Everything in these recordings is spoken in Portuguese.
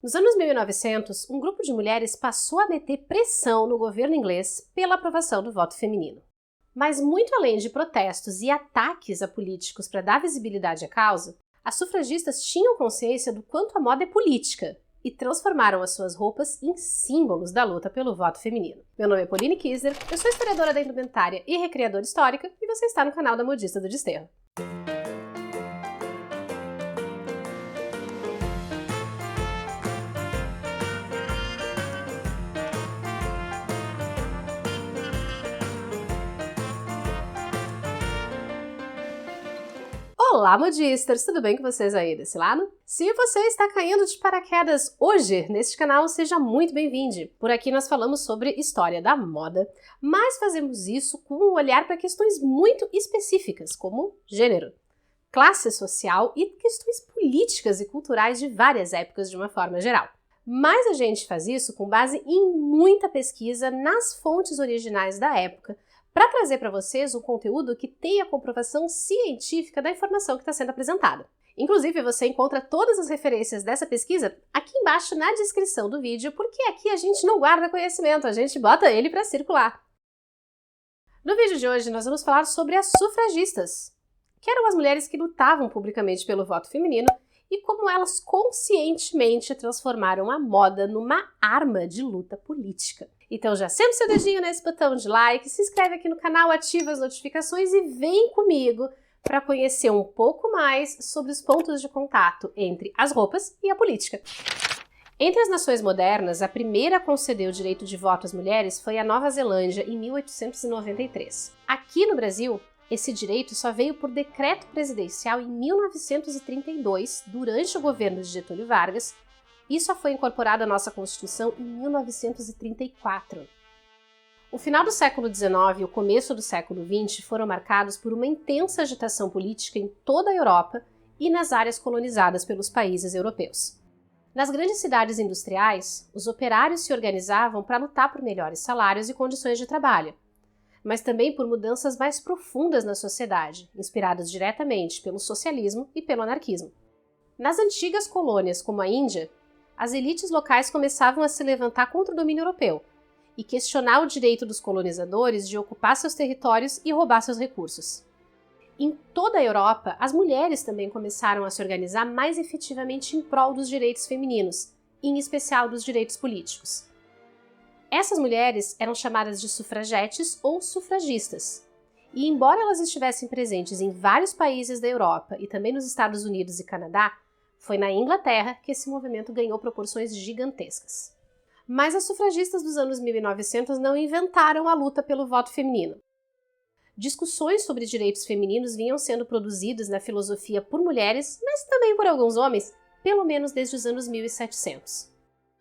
Nos anos 1900, um grupo de mulheres passou a meter pressão no governo inglês pela aprovação do voto feminino. Mas muito além de protestos e ataques a políticos para dar visibilidade à causa, as sufragistas tinham consciência do quanto a moda é política e transformaram as suas roupas em símbolos da luta pelo voto feminino. Meu nome é Pauline Kisler, eu sou historiadora da indumentária e recriadora histórica e você está no canal da Modista do Desterro. Olá, modistas! Tudo bem com vocês aí desse lado? Se você está caindo de paraquedas hoje neste canal, seja muito bem-vindo! Por aqui nós falamos sobre história da moda, mas fazemos isso com um olhar para questões muito específicas, como gênero, classe social e questões políticas e culturais de várias épocas de uma forma geral. Mas a gente faz isso com base em muita pesquisa nas fontes originais da época, para trazer para vocês um conteúdo que tenha a comprovação científica da informação que está sendo apresentada. Inclusive, você encontra todas as referências dessa pesquisa aqui embaixo na descrição do vídeo, porque aqui a gente não guarda conhecimento, a gente bota ele para circular. No vídeo de hoje, nós vamos falar sobre as sufragistas, que eram as mulheres que lutavam publicamente pelo voto feminino e como elas conscientemente transformaram a moda numa arma de luta política. Então já senta seu dedinho nesse botão de like, se inscreve aqui no canal, ativa as notificações e vem comigo para conhecer um pouco mais sobre os pontos de contato entre as roupas e a política. Entre as nações modernas, a primeira a conceder o direito de voto às mulheres foi a Nova Zelândia em 1893. Aqui no Brasil, esse direito só veio por decreto presidencial em 1932, durante o governo de Getúlio Vargas, e só foi incorporado à nossa Constituição em 1934. O final do século XIX e o começo do século XX foram marcados por uma intensa agitação política em toda a Europa e nas áreas colonizadas pelos países europeus. Nas grandes cidades industriais, os operários se organizavam para lutar por melhores salários e condições de trabalho, mas também por mudanças mais profundas na sociedade, inspiradas diretamente pelo socialismo e pelo anarquismo. Nas antigas colônias, como a Índia, as elites locais começavam a se levantar contra o domínio europeu e questionar o direito dos colonizadores de ocupar seus territórios e roubar seus recursos. Em toda a Europa, as mulheres também começaram a se organizar mais efetivamente em prol dos direitos femininos, em especial dos direitos políticos. Essas mulheres eram chamadas de sufragetes ou sufragistas, e embora elas estivessem presentes em vários países da Europa e também nos Estados Unidos e Canadá, foi na Inglaterra que esse movimento ganhou proporções gigantescas. Mas as sufragistas dos anos 1900 não inventaram a luta pelo voto feminino. Discussões sobre direitos femininos vinham sendo produzidas na filosofia por mulheres, mas também por alguns homens, pelo menos desde os anos 1700.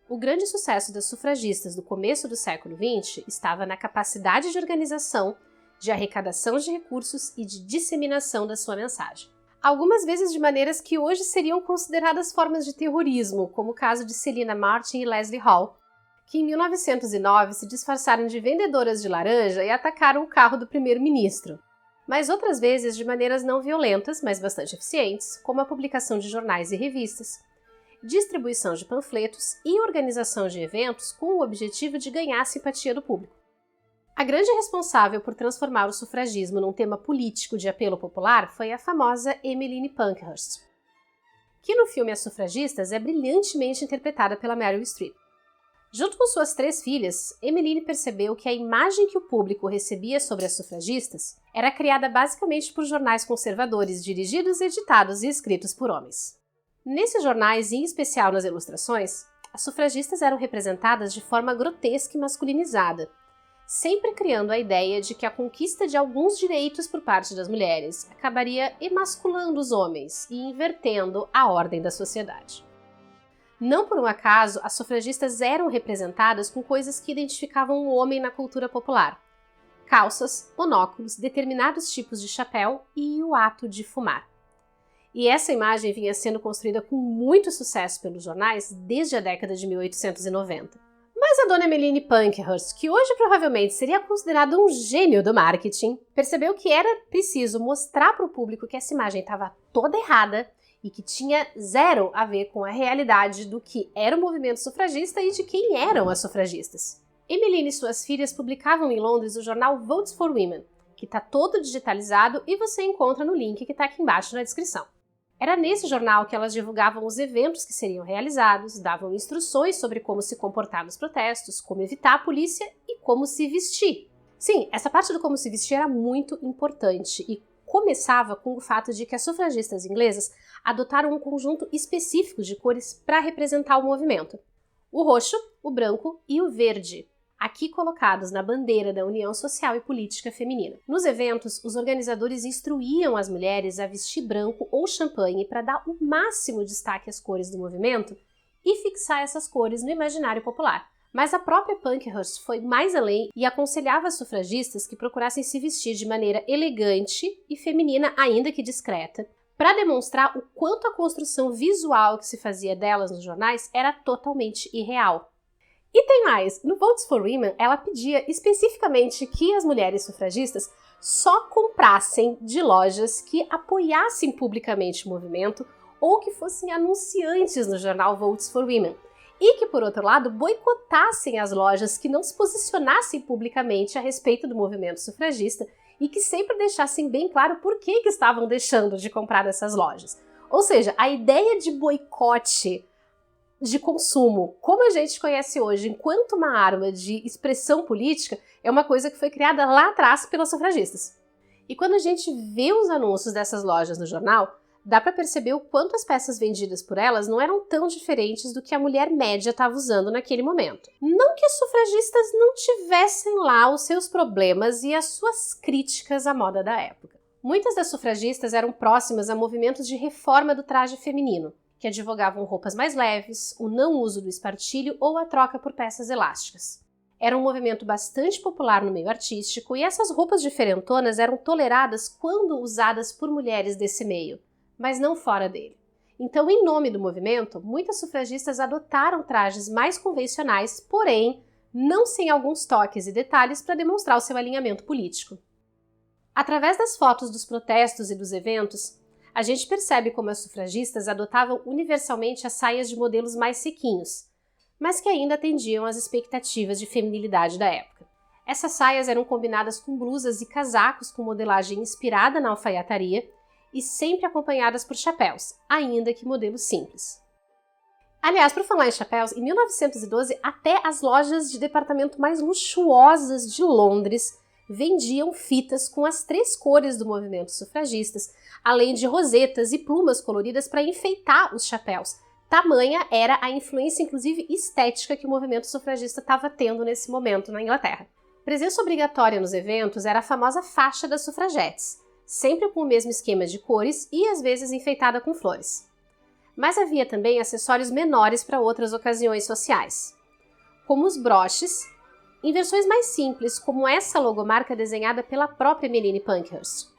O grande sucesso das sufragistas do começo do século XX estava na capacidade de organização, de arrecadação de recursos e de disseminação da sua mensagem. Algumas vezes de maneiras que hoje seriam consideradas formas de terrorismo, como o caso de Selina Martin e Leslie Hall, que em 1909 se disfarçaram de vendedoras de laranja e atacaram o carro do primeiro-ministro. Mas outras vezes de maneiras não violentas, mas bastante eficientes, como a publicação de jornais e revistas, distribuição de panfletos e organização de eventos com o objetivo de ganhar a simpatia do público. A grande responsável por transformar o sufragismo num tema político de apelo popular foi a famosa Emmeline Pankhurst, que no filme As Sufragistas é brilhantemente interpretada pela Meryl Streep. Junto com suas 3 filhas, Emmeline percebeu que a imagem que o público recebia sobre as sufragistas era criada basicamente por jornais conservadores dirigidos, editados e escritos por homens. Nesses jornais, e em especial nas ilustrações, as sufragistas eram representadas de forma grotesca e masculinizada, sempre criando a ideia de que a conquista de alguns direitos por parte das mulheres acabaria emasculando os homens e invertendo a ordem da sociedade. Não por um acaso, as sufragistas eram representadas com coisas que identificavam o homem na cultura popular: calças, monóculos, determinados tipos de chapéu e o ato de fumar. E essa imagem vinha sendo construída com muito sucesso pelos jornais desde a década de 1890. Mas a dona Emmeline Pankhurst, que hoje provavelmente seria considerada um gênio do marketing, percebeu que era preciso mostrar para o público que essa imagem estava toda errada e que tinha zero a ver com a realidade do que era o movimento sufragista e de quem eram as sufragistas. Emmeline e suas filhas publicavam em Londres o jornal Votes for Women, que está todo digitalizado e você encontra no link que está aqui embaixo na descrição. Era nesse jornal que elas divulgavam os eventos que seriam realizados, davam instruções sobre como se comportar nos protestos, como evitar a polícia e como se vestir. Sim, essa parte do como se vestir era muito importante e começava com o fato de que as sufragistas inglesas adotaram um conjunto específico de cores para representar o movimento. O roxo, o branco e o verde, aqui colocados na bandeira da União Social e Política Feminina. Nos eventos, os organizadores instruíam as mulheres a vestir branco ou champanhe para dar o máximo destaque às cores do movimento e fixar essas cores no imaginário popular. Mas a própria Pankhurst foi mais além e aconselhava as sufragistas que procurassem se vestir de maneira elegante e feminina, ainda que discreta, para demonstrar o quanto a construção visual que se fazia delas nos jornais era totalmente irreal. E tem mais, no Votes for Women ela pedia especificamente que as mulheres sufragistas só comprassem de lojas que apoiassem publicamente o movimento ou que fossem anunciantes no jornal Votes for Women, e que, por outro lado, boicotassem as lojas que não se posicionassem publicamente a respeito do movimento sufragista e que sempre deixassem bem claro por que estavam deixando de comprar nessas lojas. Ou seja, a ideia de boicote de consumo, como a gente conhece hoje, enquanto uma arma de expressão política, é uma coisa que foi criada lá atrás pelas sufragistas. E quando a gente vê os anúncios dessas lojas no jornal, dá para perceber o quanto as peças vendidas por elas não eram tão diferentes do que a mulher média estava usando naquele momento. Não que as sufragistas não tivessem lá os seus problemas e as suas críticas à moda da época. Muitas das sufragistas eram próximas a movimentos de reforma do traje feminino, que advogavam roupas mais leves, o não uso do espartilho ou a troca por peças elásticas. Era um movimento bastante popular no meio artístico e essas roupas diferentonas eram toleradas quando usadas por mulheres desse meio, mas não fora dele. Então, em nome do movimento, muitas sufragistas adotaram trajes mais convencionais, porém, não sem alguns toques e detalhes para demonstrar o seu alinhamento político. Através das fotos dos protestos e dos eventos, a gente percebe como as sufragistas adotavam universalmente as saias de modelos mais sequinhos, mas que ainda atendiam às expectativas de feminilidade da época. Essas saias eram combinadas com blusas e casacos com modelagem inspirada na alfaiataria e sempre acompanhadas por chapéus, ainda que modelos simples. Aliás, por falar em chapéus, em 1912 até as lojas de departamento mais luxuosas de Londres vendiam fitas com as 3 cores do movimento sufragistas, além de rosetas e plumas coloridas para enfeitar os chapéus. Tamanha era a influência, inclusive estética, que o movimento sufragista estava tendo nesse momento na Inglaterra. Presença obrigatória nos eventos era a famosa faixa das sufragetes, sempre com o mesmo esquema de cores e às vezes enfeitada com flores. Mas havia também acessórios menores para outras ocasiões sociais, como os broches, em versões mais simples, como essa logomarca desenhada pela própria Emmeline Pankhurst,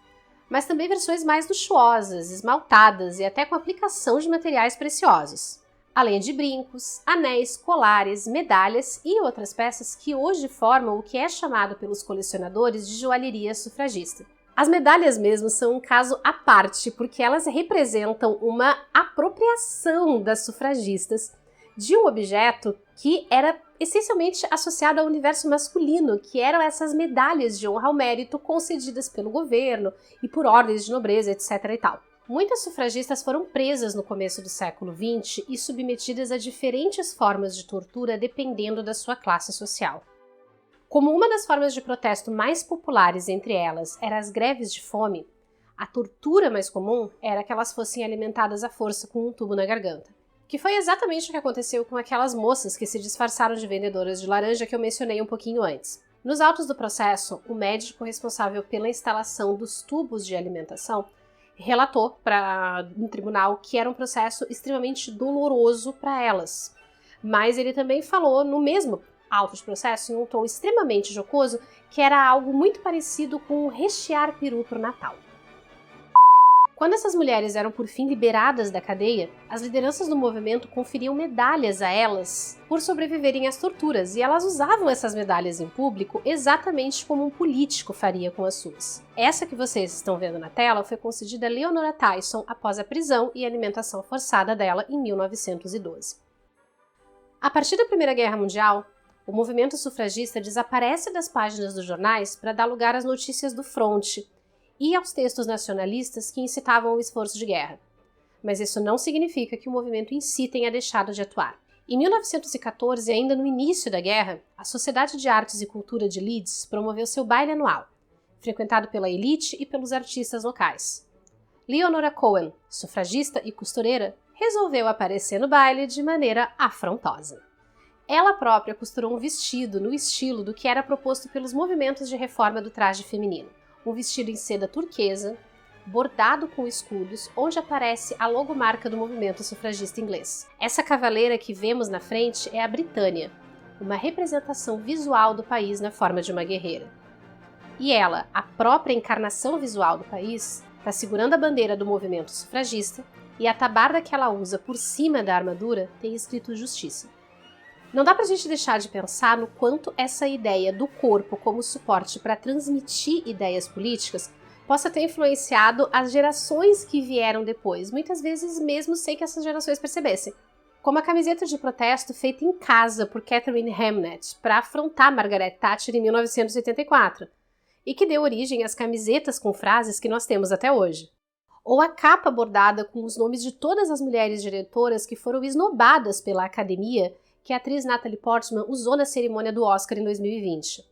mas também versões mais luxuosas, esmaltadas e até com aplicação de materiais preciosos, além de brincos, anéis, colares, medalhas e outras peças que hoje formam o que é chamado pelos colecionadores de joalheria sufragista. As medalhas mesmo são um caso à parte, porque elas representam uma apropriação das sufragistas de um objeto que era essencialmente associado ao universo masculino, que eram essas medalhas de honra ao mérito concedidas pelo governo e por ordens de nobreza, etc. e tal. Muitas sufragistas foram presas no começo do século XX e submetidas a diferentes formas de tortura dependendo da sua classe social. Como uma das formas de protesto mais populares entre elas eram as greves de fome, a tortura mais comum era que elas fossem alimentadas à força com um tubo na garganta. Que foi exatamente o que aconteceu com aquelas moças que se disfarçaram de vendedoras de laranja que eu mencionei um pouquinho antes. Nos autos do processo, o médico responsável pela instalação dos tubos de alimentação relatou no tribunal que era um processo extremamente doloroso para elas. Mas ele também falou no mesmo auto de processo, em um tom extremamente jocoso, que era algo muito parecido com o rechear peru pro Natal. Quando essas mulheres eram por fim liberadas da cadeia, as lideranças do movimento conferiam medalhas a elas por sobreviverem às torturas, e elas usavam essas medalhas em público exatamente como um político faria com as suas. Essa que vocês estão vendo na tela foi concedida a Leonora Tyson após a prisão e alimentação forçada dela em 1912. A partir da Primeira Guerra Mundial, o movimento sufragista desaparece das páginas dos jornais para dar lugar às notícias do fronte e aos textos nacionalistas que incitavam o esforço de guerra. Mas isso não significa que o movimento em si tenha deixado de atuar. Em 1914, ainda no início da guerra, a Sociedade de Artes e Cultura de Leeds promoveu seu baile anual, frequentado pela elite e pelos artistas locais. Leonora Cohen, sufragista e costureira, resolveu aparecer no baile de maneira afrontosa. Ela própria costurou um vestido no estilo do que era proposto pelos movimentos de reforma do traje feminino. Um vestido em seda turquesa, bordado com escudos, onde aparece a logomarca do movimento sufragista inglês. Essa cavaleira que vemos na frente é a Britânia, uma representação visual do país na forma de uma guerreira. E ela, a própria encarnação visual do país, está segurando a bandeira do movimento sufragista e a tabarda que ela usa por cima da armadura tem escrito Justiça. Não dá pra gente deixar de pensar no quanto essa ideia do corpo como suporte para transmitir ideias políticas possa ter influenciado as gerações que vieram depois, muitas vezes mesmo sem que essas gerações percebessem. Como a camiseta de protesto feita em casa por Catherine Hamnett para afrontar Margaret Thatcher em 1984, e que deu origem às camisetas com frases que nós temos até hoje. Ou a capa bordada com os nomes de todas as mulheres diretoras que foram esnobadas pela academia que a atriz Natalie Portman usou na cerimônia do Oscar em 2020.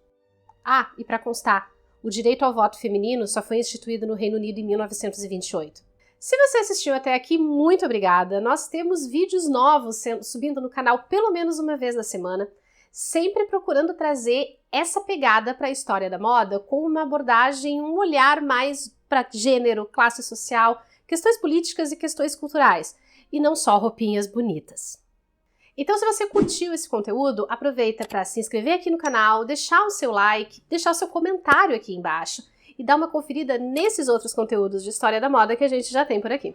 Ah, e para constar, o direito ao voto feminino só foi instituído no Reino Unido em 1928. Se você assistiu até aqui, muito obrigada! Nós temos vídeos novos subindo no canal pelo menos uma vez na semana, sempre procurando trazer essa pegada para a história da moda com uma abordagem, um olhar mais para gênero, classe social, questões políticas e questões culturais, e não só roupinhas bonitas. Então, se você curtiu esse conteúdo, aproveita para se inscrever aqui no canal, deixar o seu like, deixar o seu comentário aqui embaixo e dar uma conferida nesses outros conteúdos de história da moda que a gente já tem por aqui.